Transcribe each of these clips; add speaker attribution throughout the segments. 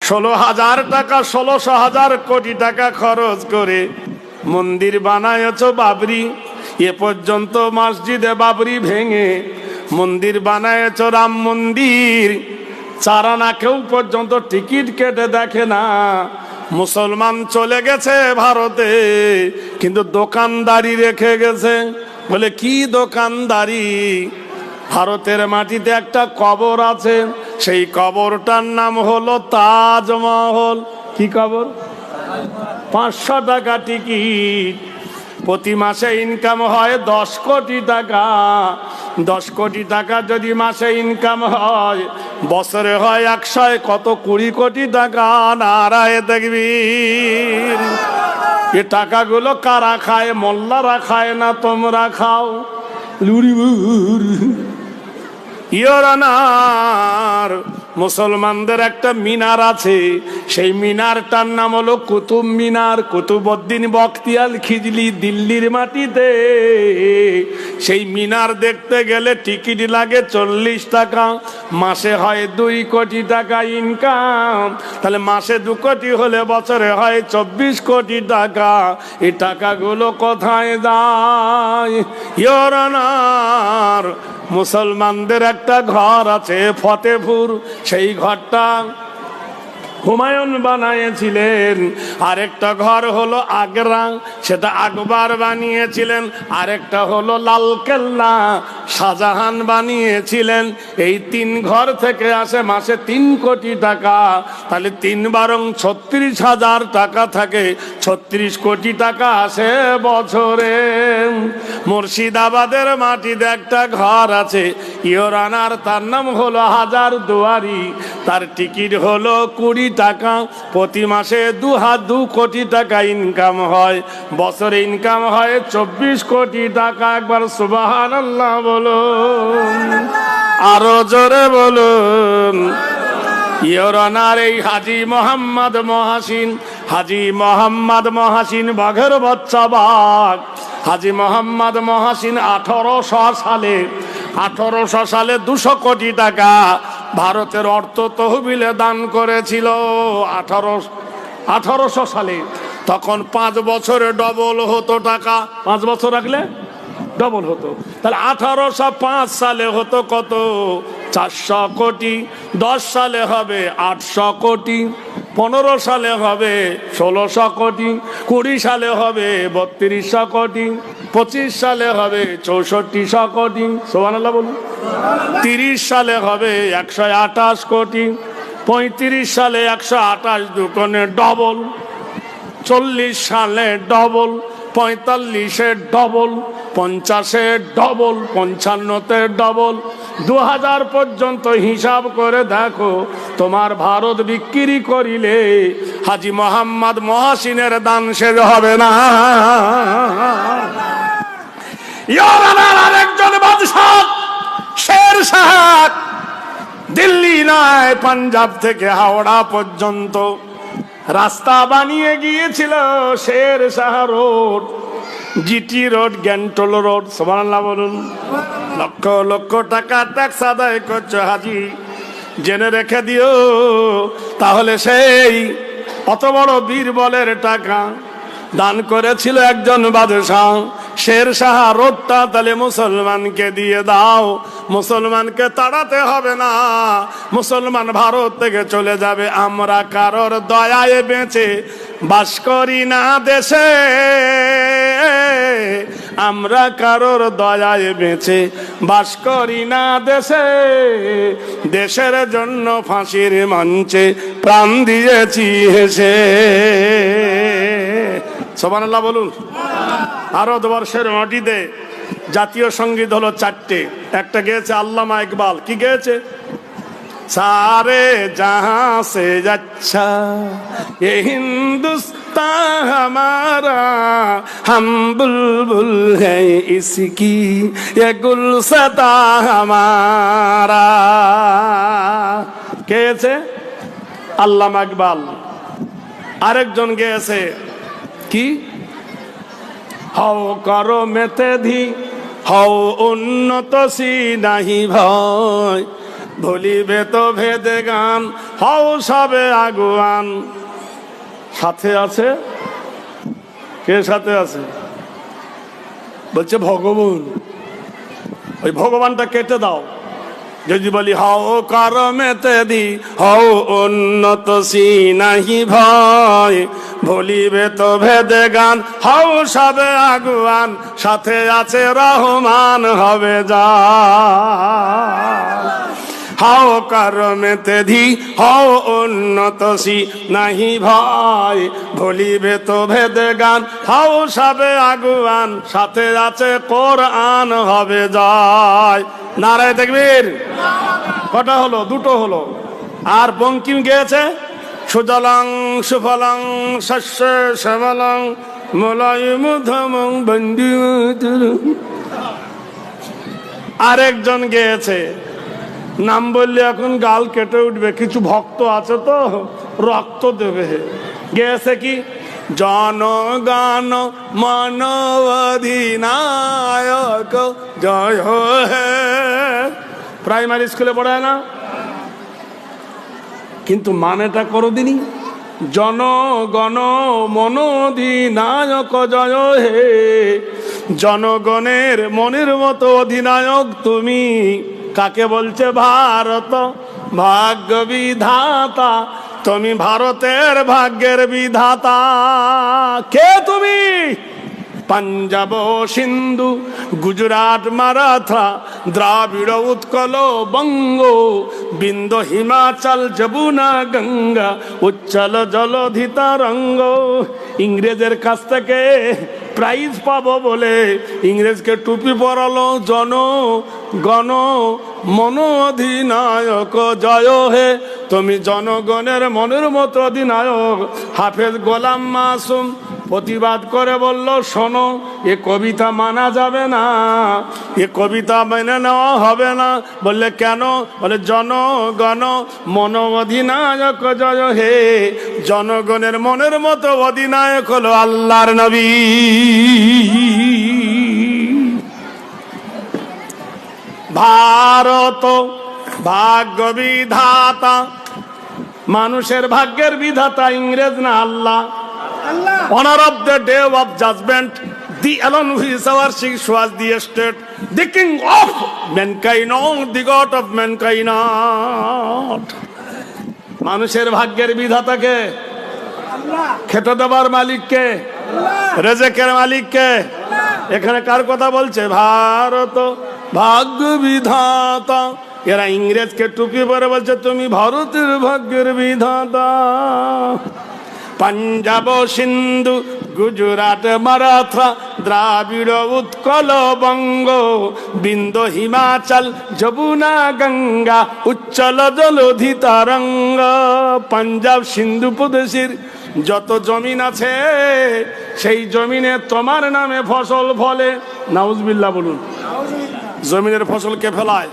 Speaker 1: 16,000 টাকা 16,000 কোটি টাকা খরচ করে মন্দির বানায়ছ বাবরি। এ পর্যন্ত মসজিদে বাবরি ভেঙে মন্দির বানায়ছ রাম মন্দির। চারানা কেউ পর্যন্ত টিকিট কেটে দেখে না। মুসলমান চলে গেছে ভারতে, কিন্তু দোকানদারি রেখে গেছে। বলে কি দোকানদারি? ভারতের মাটিতে একটা কবর আছে, সেই কবরটার নাম হলো তাজমহল। কি কবর? 500 টাকা টিকিট। প্রতি মাসে ইনকাম হয় 10 কোটি টাকা। 10 কোটি টাকা যদি মাসে ইনকাম হয়, বছরে হয় 100, কত 20 কোটি টাকা। নারায়ে তাকবীর। এ টাকাগুলো কারা খায়? মোল্লারা খায় না, তোমরা খাও। ইওর অনার, মুসলমানদের একটা মিনার আছে, সেই মিনারটার নাম হলো কুতুব মিনার। কুতুবউদ্দিন বখতিয়ার খিজলি দিল্লির মাটিতে। সেই মিনার দেখতে গেলে টিকিট লাগে 40 টাকা। মাসে হয় 2 কোটি টাকা ইনকাম। তাহলে মাসে 2 কোটি হলে বছরে হয় 24 কোটি টাকা। এই টাকাগুলো কোথায় যায়? ইওর অনার, মুসলমানদের একটা ঘর আছে ফতেপুর, সেই ঘরটা হুমায়ুন বানিয়েছিলেন। আরেকটা ঘর হলো আগ্রা, সেটা আকবর বানিয়েছিলেন। আরেকটা হলো লালকেল্লা, শাহজাহান বানিয়েছিলেন। এই 3 ঘর থেকে আসে মাসে 3 কোটি টাকা। তাহলে 3 বারং 36,000 টাকা থাকে, 36 কোটি টাকা আসে বছরে। মুর্শিদাবাদের মাটিতে একটা ঘর আছে ইওর অনার, তার নাম হলো হাজার দুয়ারি। তার টিকিট হলো 20 টাকা। প্রতি মাসে 2 কোটি টাকা ইনকাম হয়, বছরে ইনকাম হয় 24 কোটি টাকা। একবার সুবহানাল্লাহ বলুন, আরো জোরে বলুন। ইওর অনার, এই হাজী মোহাম্মদ মহাসিন, হাজী মোহাম্মদ মহাসিন বাঘের বাচ্চা বাঘ। হাজী মোহাম্মদ মহাসিন 1800 সালে 200 কোটি টাকা ভারতের অর্থ তহবিলে দান করেছিল। 1800 সালে। তখন 5 বছরে ডবল হতো টাকা। 5 বছর রাখলে ডবল হতো। তাহলে 1805 সালে হতো কত? 400 কোটি। 10 সালে হবে 800 কোটি। 15 সালে হবে 1600 কোটি। 20 সালে হবে 3200 কোটি। 25 সালে হবে 6400 কোটি। সুবহানাল্লাহ বলুন। 30 সালে হবে 128 কোটি। 35 সালে 128 দুগুণে ডবল। 40 সালে ডবল। 45-এ ডবল। 50-এ ডবল। 55-তে ডবল। 2000 পর্যন্ত হিসাব করে দেখো, তোমার ভারত বিক্রি করিলে হাজী মোহাম্মদ মহাসিনের দান শেষ হবে না। আরেকজন বাদশাহ শের শাহ, দিল্লি নয় পাঞ্জাব থেকে হাওড়া পর্যন্ত রাস্তা বানিয়ে গিয়েছিল। Sher Shah road, GT road, গ্যান্টল রোড। সুবহানাল্লাহ বলুন। লক্ষ লক্ষ টাকা ট্যাক্স আদায় করছো হাজি, জেনে রেখে দিও। তাহলে সেই অত বড় বীরবলের টাকা দান করেছিল একজন বাদশাহ। শের শাহ রোডটা তাহলে মুসলমানকে দিয়ে দাও। মুসলমানকে তাড়াতে হবে না, মুসলমান ভারত থেকে চলে যাবে। আমরা কারোর দয়ায় বেঁচে বাস করি না দেশে, আমরা কারোর দয়ায় বেঁচে বাস করি না দেশে। দেশের জন্য ফাঁসির মঞ্চে প্রাণ দিয়েছি হেসে। সুবহানাল্লাহ বলুন। ভারতবর্ষের মাটিতে জাতীয় সঙ্গীত হলো 4টে। একটা গেয়েছে আল্লামা ইকবাল। কি গেয়েছে? সারে জাহাঁ সে আচ্ছা ये हिंदुस्तान हमारा, हम बुलबुल है इसकी ये गुलशता हमारा। গেয়েছে আল্লামা ইকবাল। আরেকজন গেয়েছে কি? হও করো মেতে ধি, হও উন্নত সি নাহি ভয়, ভুলিবে তো ভেদে গান, হও সবে আগুয়ান। সাথে আছে কে? সাথে আছে বলছে ভগবান। ওই ভগবানটা কেটে দাও। যদি বলি হও করমেতে দি, হও উন্নত সিনাহি ভয়, ভুলিবে তো ভেদে গান, হও সবে আগুয়ান। সাথে আছে রহমান, হবে যা। হাও করমেতে ধি, হও উন্নত সিনাহি ভয়, ভুলিবে তো ভেদে গান, হাও সবে আগুয়ান। সাথে আছে কোরআন, হবে জয়। নারায়ে তাকবীর। কটা হলো? দুটো হলো। আর বঙ্কিম গেয়েছে সুজলং সুফলং শস্য শ্যামলং মলয়মুধমং বন্দী। আরেকজন গেয়েছে, নাম বললে এখন গাল কেটে উঠবে, কিছু ভক্ত আছে তো রক্ত দেবে। গেয়েছে কি? জনগণ মন অধিনায়ক জয় হে। প্রাইমারি স্কুলে পড়ায় না, কিন্তু মানেটা করো দিনই। জনগণ মন অধিনায়ক জয় হে। জনগণের মনের মতো অধিনায়ক তুমি। কাকে বলছে? ভারত ভাগ্য বিধাতা, তুমি ভারতের ভাগ্যের বিধাতা। কে তুমি? পাঞ্জাব সিন্ধু গুজরাট মারাঠা দ্রাবিড় উৎকল বঙ্গ, বিন্দ হিমাচল যমুনা গঙ্গা, উচ্চল জলধি তরঙ্গ। ইংরেজের কাছ থেকে প্রাইজ পাবো বলে ইংরেজকে টুপি পরালো জনগণ মন অধিনায়ক জয় হে। তুমি জনগণের মনের মতো অধিনায়ক। হাফেজ গোলাম মাসুম প্রতিবাদ করে বলল, শোনো, এ কবিতা মানা যাবে না, এ কবিতা মেনে নেওয়া হবে না। বললে কেন? বলে জনগণ মন অধিনায়ক জয় হে। জনগণের মনের মতো অধিনায়ক হলো আল্লাহর নবী। ভারত ভাগ্য বিধাতা, মানুষের ভাগ্যের বিধাতা ইংরেজ না আল্লাহ। Honor of the day of judgment, the alone who is our Shish was the estate, the king of mankind, the god of mankind. মানুষের ভাগ্যের বিধাতাকে, খেতে দেবার মালিককে, রেজেকের মালিককে। এখানে কার কথা বলছে? ভারত ভাগ্য বিধাতা। এরা ইংরেজকে টুপি পরে বলছে তুমি ভারতের ভাগ্যের বিধাতা। পাঞ্জাব সিন্ধু গুজরাট মারাঠা দ্রাবিড় উৎকল বঙ্গ, বিন্দ হিমাচল যমুনা গঙ্গা, উচ্চল জলধি তরঙ্গ। পাঞ্জাব সিন্ধু প্রদেশের যত জমিন আছে, সেই জমিনে তোমার নামে ফসল ফলে। নাউজুবিল্লাহ বলুন। জমিনের ফসল কে ফেলায়?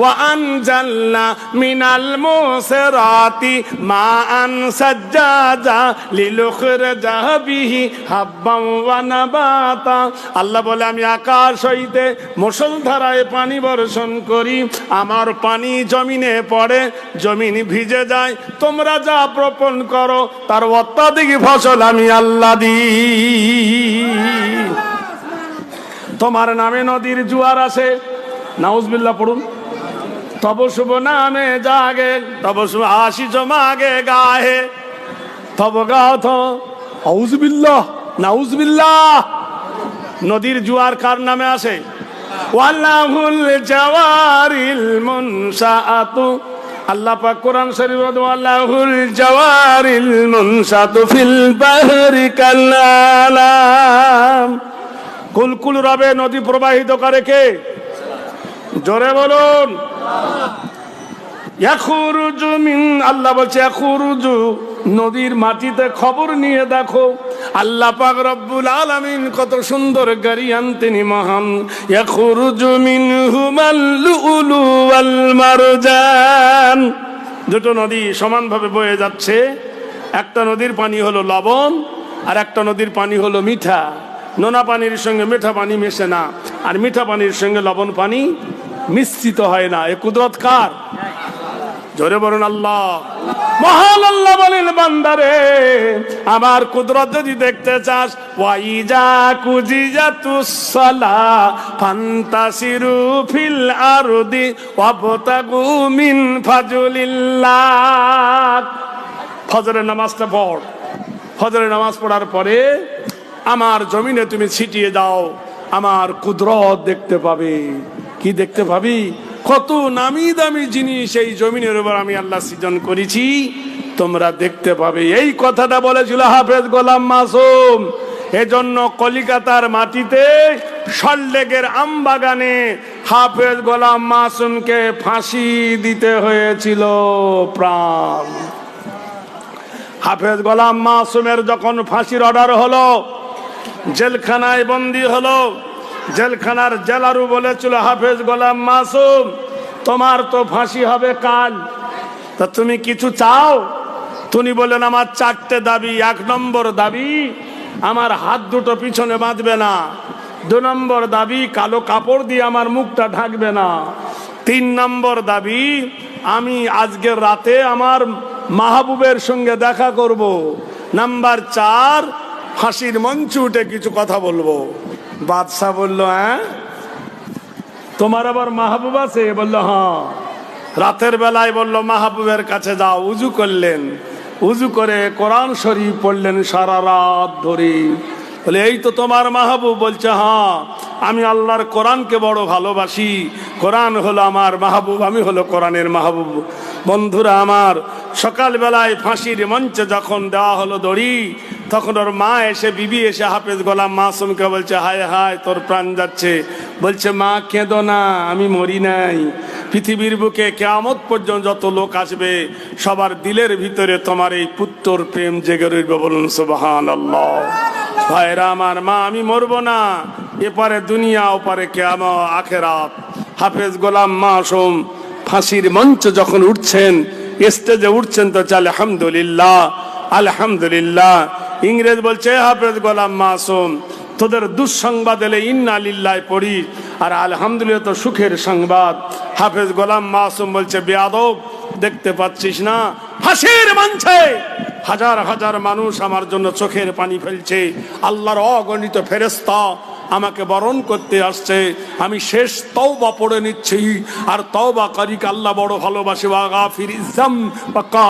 Speaker 1: وأنزلنا من المعصرات ماء ثجاجا لنخرج به حبا ونباتا। আল্লাহ বলে আমি আকাশ হইতে মুষলধারায় পানি বর্ষণ করি, আমার পানি জমিনে পড়ে, জমিন ভিজে যায়, তোমরা যা বপন করো তার অত্যাধিক ফসল আমি আল্লাহ দিই। তোমার নামে নদীর জোয়ার আসে, নাউজুবিল্লাহ পড়ুন। তব শুভ নামে জাগে, তব শুভ হাসি জমাগে গাহে, তব গাথ আউজুবিল্লাহ নাউজুবিল্লাহ। নদীর জোয়ার কার নামে আসে? ওয়াল্লাহুল জাওয়ারিল মুনশাআতু। আল্লাহ পাক কোরআন শরীফে বলেন ওয়াল্লাহুল জাওয়ারিল মুনশাআতু ফিল বাহরি কাল্লালাম। কুলকুল রবে নদী প্রবাহিত করে কে? জোরে বলুন। ইয়াখরুজু মিন, আল্লাহ বলছে ইয়াখরুজু, নদীর মাটিতে খবর নিয়ে দেখো। আল্লাহ পাক রব্বুল আলামিন কত সুন্দর গারিয়ান, তিনি মহান। ইয়াখরুজু মিনহুমাল লুলু ওয়াল মারজান। দুটো নদী সমানভাবে বয়ে যাচ্ছে। একটা নদীর পানি হলো লবণ, আর একটা নদীর পানি হলো মিঠা। নোনা পানির সঙ্গে মিঠা পানি মেশে না, আর মিঠা পানির সঙ্গে লবণ পানি মিশ্রিত হয় না। এ কুদরত কার? জোরে বলুন আল্লাহ। মহান আল্লাহ বলেন, বান্দারে আমার কুদরত যদি দেখতে চাস, ওয়াইজা কুজিজাতুস সালা ফান্তাসিরু ফিল আরদি ওয়াবতাগু মিন ফাজলিল্লাহ। ফজরের নামাজটা পড়, ফজরের নামাজ পড়ার পরে আমার জমিনে তুমি ছিটিয়ে দাও, আমার কুদরত দেখতে পাবে। কি দেখতে পাবি? কত নামি দামি জিনিস এই জমিনের উপর আমি আল্লাহ সৃজন করেছি, তোমরা দেখতে পাবে। এই কথাটা বলেছিল হাফেজ গোলাম মাসুম। এজন্য কলিকাতার মাটিতে সল্টলেকের আমবাগানে হাফেজ গোলাম মাসুমকে ফাঁসি দিতে হয়েছিল প্রাণ। হাফেজ গোলাম মাসুমের যখন ফাঁসির অর্ডার হলো, জেলখানায় বন্দী হলো, জেলখানার জেলারু বলেছিল, হাফেজ গোলাম মাসুম তোমার তো ফাঁসি হবে কাল, তা তুমি কিছু চাও? তুমি বলেন আমার 4টে দাবি। 1 নম্বর দাবি, আমার হাত দুটো পিছনে বাঁধবে না। 2 নম্বর দাবি, কালো কাপড় দিয়ে আমার মুখটা ঢাকবে না। 3 নম্বর দাবি, আমি আজকের রাতে আমার মাহবুবের সঙ্গে দেখা করব। নাম্বার 4, ফাঁসির মঞ্চে উঠে কিছু কথা বলবো। বাদশা বলল, হ্যাঁ তোমার আবার মাহবুব আছে? বলল হ্যাঁ। রাতের বেলায় বলল মাহবুবের কাছে যাও। উজু করলেন, উজু করে কোরআন শরীফ পড়লেন সারা রাত ধরে। বলে এই তো তোমার মাহবুব। বলছে হ্যাঁ, আমি আল্লাহর কোরআনকে বড় ভালোবাসি, কোরআন হলো আমার মাহবুব, আমি হলো কোরআনের মাহবুব। বন্ধুরা আমার, সকাল বেলায় ফাঁসির মঞ্চে যখন দেওয়া হলো দড়ি, তখন ওর মা এসে, বিবি এসে হাফেজ গোলাম মাসুমকে বলছে, হায় হায় তোর প্রাণ যাচ্ছে। বলছে মা কেঁদো না, আমি মরি নাই। পৃথিবীর বুকে কিয়ামত পর্যন্ত যত লোক আসবে সবার দিলের ভিতরে তোমার এই পুত্রর প্রেম জেগে রইবে। বলুন সুবহানাল্লাহ। ভাইরা আমার, মা আমি মরবো না, এপারে দুনিয়া ওপারে কিয়ামত আখিরাত। হাফেজ গোলাম মাসুম ফাঁসির মঞ্চ যখন উঠছেন, স্টেজে উঠছেন, তো চালে আলহামদুলিল্লাহ আলহামদুলিল্লাহ। ইংরেজ বলছে, হাফেজ গোলাম মাসুম তোদের দুঃসংবাদ এলে ইন্না লিল্লাহি পড়ি, আর আলহামদুলিল্লাহ তো সুখের সংবাদ। হাফেজ গোলাম মাসুম বলছে, বেয়াদব দেখতে পাচ্ছিস না ফাঁসির মঞ্চে হাজার হাজার মানুষ আমার জন্য চোখের পানি ফেলছে, আল্লাহর অগণিত ফেরেশতা আমাকে বরণ করতে আসছে, আমি শেষ তওবা পড়ে নিচ্ছি। আর তওবাকারীকে আল্লাহ বড় ভালোবাসে। ওয়া গাফিরিজ যাম।